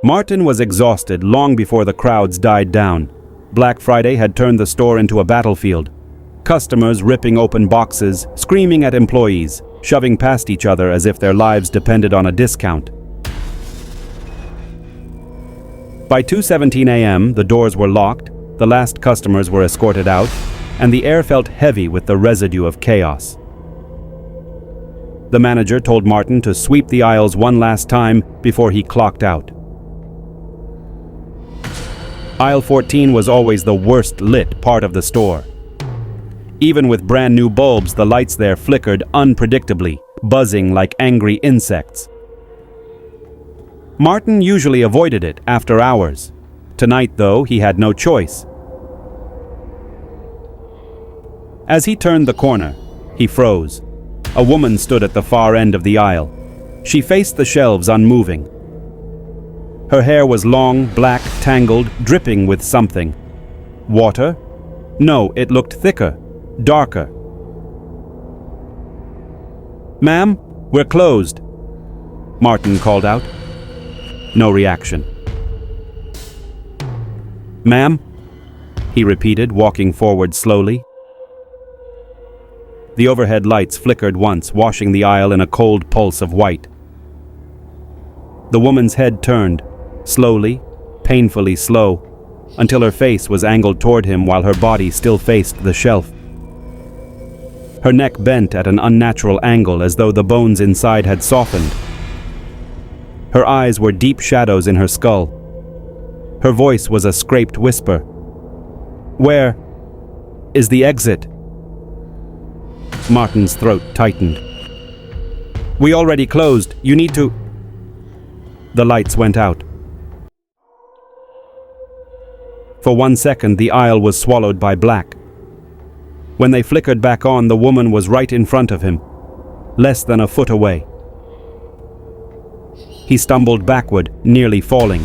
Martin was exhausted long before the crowds died down. Black Friday had turned the store into a battlefield. Customers ripping open boxes, screaming at employees, shoving past each other as if their lives depended on a discount. By 2:17 a.m., the doors were locked, the last customers were escorted out, and the air felt heavy with the residue of chaos. The manager told Martin to sweep the aisles one last time before he clocked out. Aisle 14 was always the worst lit part of the store. Even with brand new bulbs, the lights there flickered unpredictably, buzzing like angry insects. Martin usually avoided it after hours. Tonight, though, he had no choice. As he turned the corner, he froze. A woman stood at the far end of the aisle. She faced the shelves unmoving. Her hair was long, black, tangled, dripping with something. Water? No, it looked thicker, darker. "Ma'am, we're closed," Martin called out. No reaction. "Ma'am?" he repeated, walking forward slowly. The overhead lights flickered once, washing the aisle in a cold pulse of white. The woman's head turned, slowly, painfully slow, until her face was angled toward him while her body still faced the shelf. Her neck bent at an unnatural angle as though the bones inside had softened. Her eyes were deep shadows in her skull. Her voice was a scraped whisper. "Where is the exit?" Martin's throat tightened. "We already closed. You need to..." The lights went out. For 1 second, the aisle was swallowed by black. When they flickered back on, the woman was right in front of him, less than a foot away. He stumbled backward, nearly falling.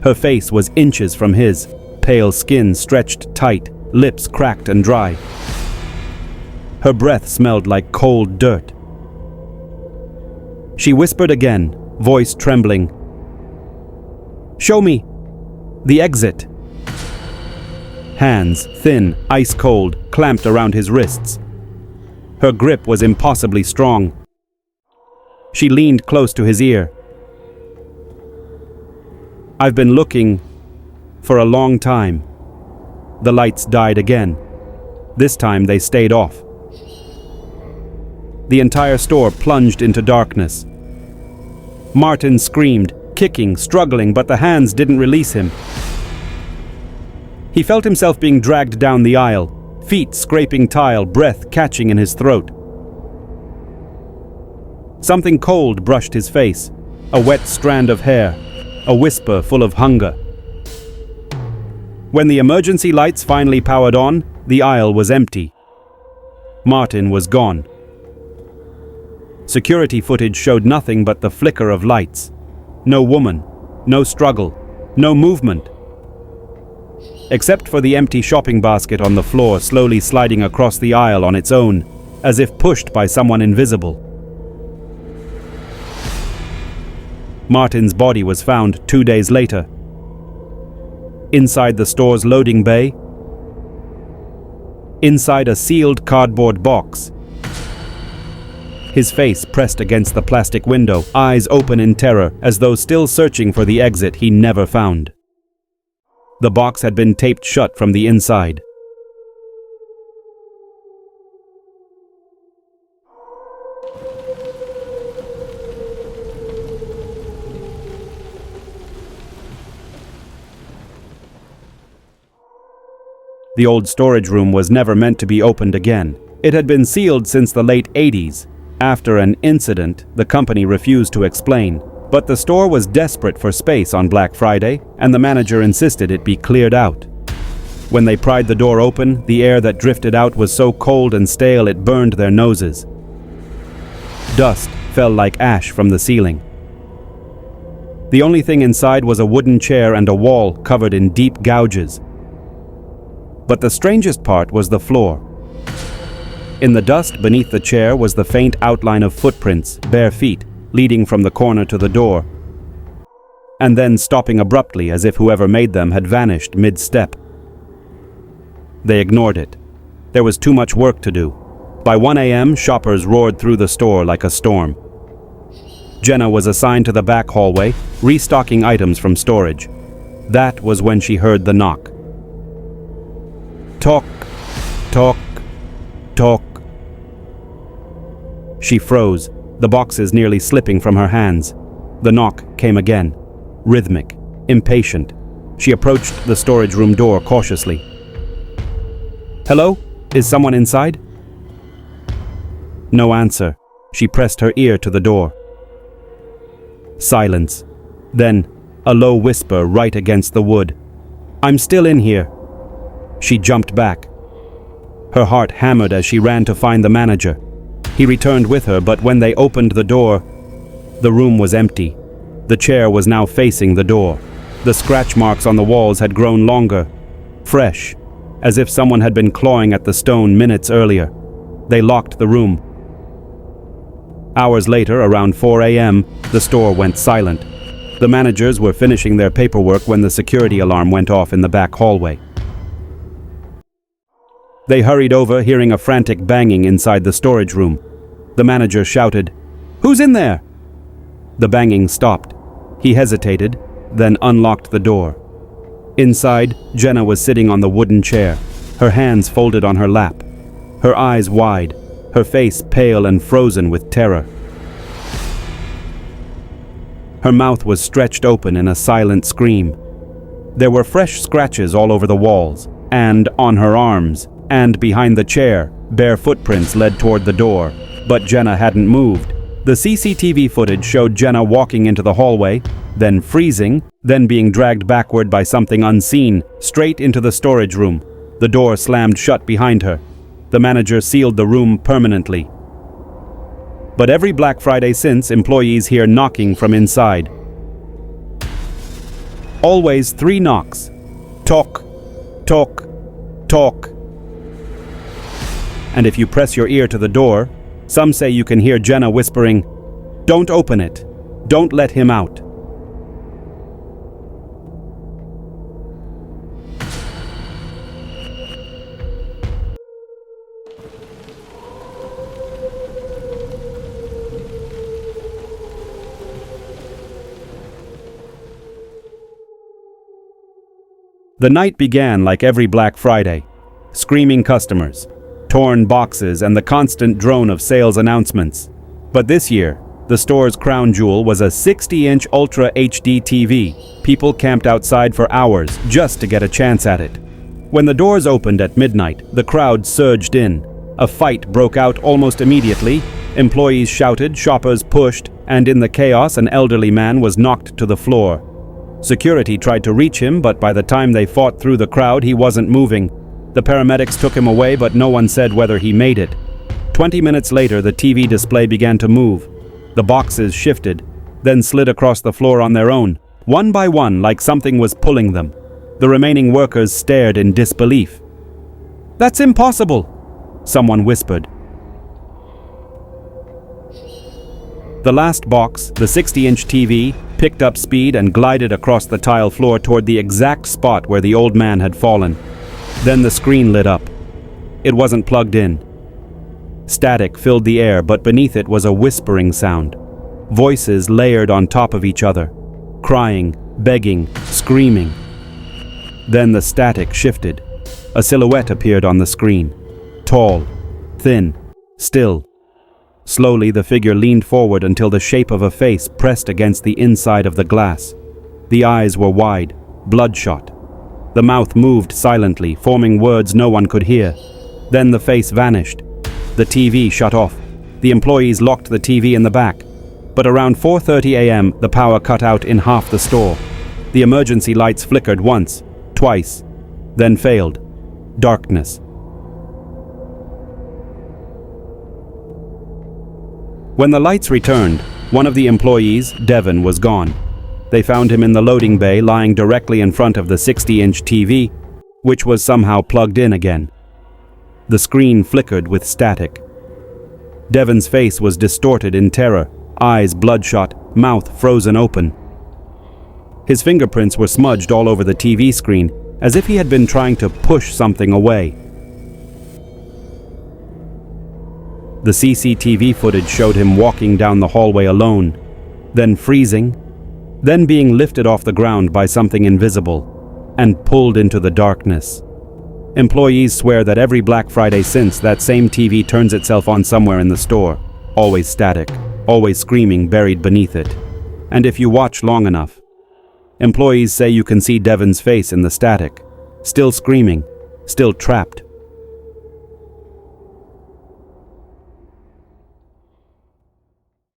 Her face was inches from his, pale skin stretched tight, lips cracked and dry. Her breath smelled like cold dirt. She whispered again, voice trembling. "Show me the exit." Hands, thin, ice cold, clamped around his wrists. Her grip was impossibly strong. She leaned close to his ear. "I've been looking for a long time." The lights died again. This time they stayed off. The entire store plunged into darkness. Martin screamed, kicking, struggling, but the hands didn't release him. He felt himself being dragged down the aisle, feet scraping tile, breath catching in his throat. Something cold brushed his face, a wet strand of hair, a whisper full of hunger. When the emergency lights finally powered on, the aisle was empty. Martin was gone. Security footage showed nothing but the flicker of lights. No woman, no struggle, no movement. Except for the empty shopping basket on the floor slowly sliding across the aisle on its own, as if pushed by someone invisible. Martin's body was found 2 days later. Inside the store's loading bay, inside a sealed cardboard box. His face pressed against the plastic window, eyes open in terror, as though still searching for the exit he never found. The box had been taped shut from the inside. The old storage room was never meant to be opened again. It had been sealed since the late 80s. After an incident, the company refused to explain. But the store was desperate for space on Black Friday, and the manager insisted it be cleared out. When they pried the door open, the air that drifted out was so cold and stale it burned their noses. Dust fell like ash from the ceiling. The only thing inside was a wooden chair and a wall covered in deep gouges. But the strangest part was the floor. In the dust beneath the chair was the faint outline of footprints, bare feet, leading from the corner to the door. and then stopping abruptly as if whoever made them had vanished mid-step. They ignored it. There was too much work to do. By 1 a.m., shoppers roared through the store like a storm. Jenna was assigned to the back hallway, restocking items from storage. That was when she heard the knock. Toc, toc, toc. She froze, the boxes nearly slipping from her hands. The knock came again, rhythmic, impatient. She approached the storage room door cautiously. "Hello? Is someone inside?" No answer. She pressed her ear to the door. Silence. Then, a low whisper right against the wood. "I'm still in here." She jumped back. Her heart hammered as she ran to find the manager. He returned with her, but when they opened the door, the room was empty. The chair was now facing the door. The scratch marks on the walls had grown longer, fresh, as if someone had been clawing at the stone minutes earlier. They locked the room. Hours later, around 4 a.m., the store went silent. The managers were finishing their paperwork when the security alarm went off in the back hallway. They hurried over, hearing a frantic banging inside the storage room. The manager shouted, "Who's in there?" The banging stopped. He hesitated, then unlocked the door. Inside, Jenna was sitting on the wooden chair, her hands folded on her lap, her eyes wide, her face pale and frozen with terror. Her mouth was stretched open in a silent scream. There were fresh scratches all over the walls, and on her arms, and behind the chair, bare footprints led toward the door, but Jenna hadn't moved. The CCTV footage showed Jenna walking into the hallway, then freezing, then being dragged backward by something unseen, straight into the storage room. The door slammed shut behind her. The manager sealed the room permanently. But every Black Friday since, employees hear knocking from inside. Always 3 knocks. Toc, toc, toc. And if you press your ear to the door, some say you can hear Jenna whispering, "Don't open it. Don't let him out." The night began like every Black Friday. Screaming customers, torn boxes, and the constant drone of sales announcements. But this year, the store's crown jewel was a 60-inch Ultra HD TV. People camped outside for hours just to get a chance at it. When the doors opened at midnight, the crowd surged in. A fight broke out almost immediately. Employees shouted, shoppers pushed, and in the chaos, an elderly man was knocked to the floor. Security tried to reach him, but by the time they fought through the crowd, he wasn't moving. The paramedics took him away, but no one said whether he made it. 20 minutes later, the TV display began to move. The boxes shifted, then slid across the floor on their own, one by one, like something was pulling them. The remaining workers stared in disbelief. "That's impossible," someone whispered. The last box, the 60-inch TV, picked up speed and glided across the tile floor toward the exact spot where the old man had fallen. Then the screen lit up. It wasn't plugged in. Static filled the air, but beneath it was a whispering sound. Voices layered on top of each other, crying, begging, screaming. Then the static shifted. A silhouette appeared on the screen. Tall, thin, still. Slowly, the figure leaned forward until the shape of a face pressed against the inside of the glass. The eyes were wide, bloodshot. The mouth moved silently, forming words no one could hear. Then the face vanished. The TV shut off. The employees locked the TV in the back. But around 4:30 a.m., the power cut out in half the store. The emergency lights flickered once, twice, then failed. Darkness. When the lights returned, one of the employees, Devon, was gone. They found him in the loading bay, lying directly in front of the 60-inch TV, which was somehow plugged in again. The screen flickered with static. Devon's face was distorted in terror, eyes bloodshot, mouth frozen open. His fingerprints were smudged all over the TV screen, as if he had been trying to push something away. The CCTV footage showed him walking down the hallway alone, then freezing, then being lifted off the ground by something invisible and pulled into the darkness. Employees swear that every Black Friday since, that same TV turns itself on somewhere in the store, always static, always screaming buried beneath it. And if you watch long enough, employees say you can see Devin's face in the static, still screaming, still trapped,